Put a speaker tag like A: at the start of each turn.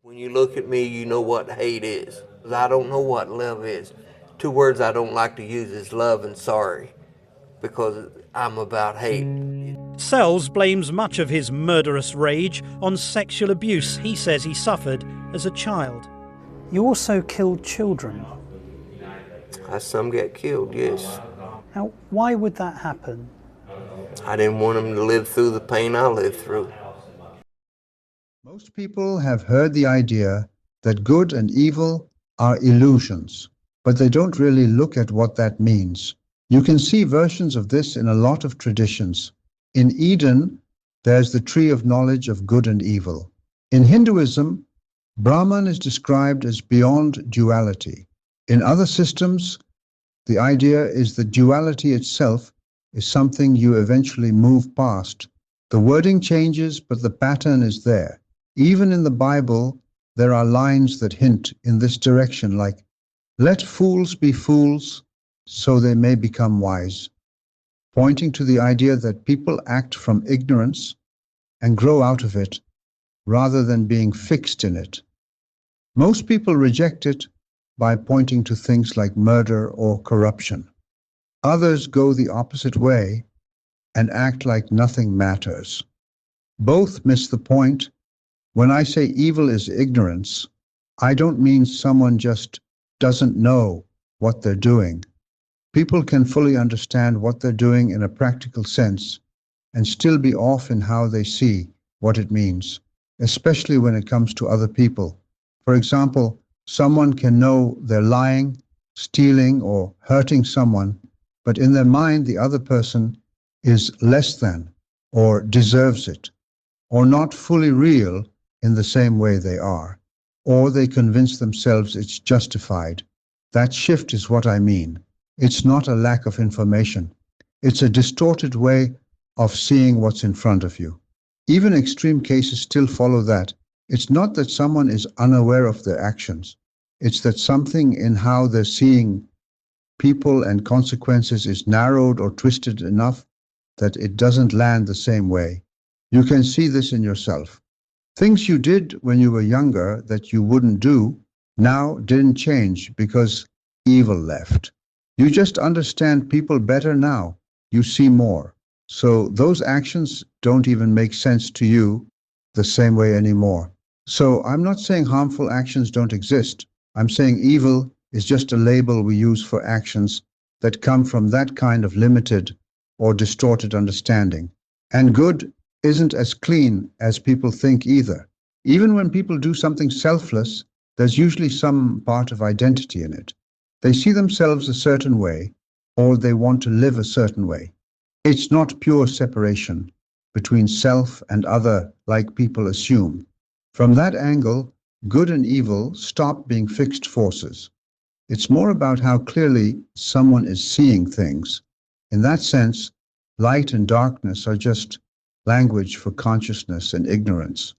A: When you look at me, you know what hate is. 'Cause I don't know what love is. Two words I don't like to use is love and sorry, because I'm about hate.
B: Sells blames much of his murderous rage on sexual abuse he says he suffered as a child.
C: You also killed children.
A: Some get killed, yes.
C: Now, why would that happen?
A: I didn't want them to live through the pain I lived through.
D: Most people have heard the idea that good and evil are illusions, but they don't really look at what that means. You can see versions of this in a lot of traditions. In Eden, there's the tree of knowledge of good and evil. In Hinduism, Brahman is described as beyond duality. In other systems, the idea is that duality itself is something you eventually move past. The wording changes, but the pattern is there. Even in the Bible, there are lines that hint in this direction, like, "Let fools be fools, so they may become wise," pointing to the idea that people act from ignorance and grow out of it, rather than being fixed in it. Most people reject it by pointing to things like murder or corruption. Others go the opposite way and act like nothing matters. Both miss the point. When I say evil is ignorance, I don't mean someone just doesn't know what they're doing. People can fully understand what they're doing in a practical sense and still be off in how they see what it means, especially when it comes to other people. For example, someone can know they're lying, stealing, or hurting someone, but in their mind the other person is less than, or deserves it, or not fully real in the same way they are, or they convince themselves it's justified. That shift is what I mean. It's not a lack of information. It's a distorted way of seeing what's in front of you. Even extreme cases still follow that. It's not that someone is unaware of their actions. It's that something in how they're seeing people and consequences is narrowed or twisted enough that it doesn't land the same way. You can see this in yourself. Things you did when you were younger that you wouldn't do now didn't change because evil left. You just understand people better now. You see more. So those actions don't even make sense to you the same way anymore. So I'm not saying harmful actions don't exist. I'm saying evil is just a label we use for actions that come from that kind of limited or distorted understanding. And good isn't as clean as people think either. Even when people do something selfless, there's usually some part of identity in it. They see themselves a certain way, or they want to live a certain way. It's not pure separation between self and other like people assume. From that angle, good and evil stop being fixed forces. It's more about how clearly someone is seeing things. In that sense, light and darkness are just language for consciousness and ignorance.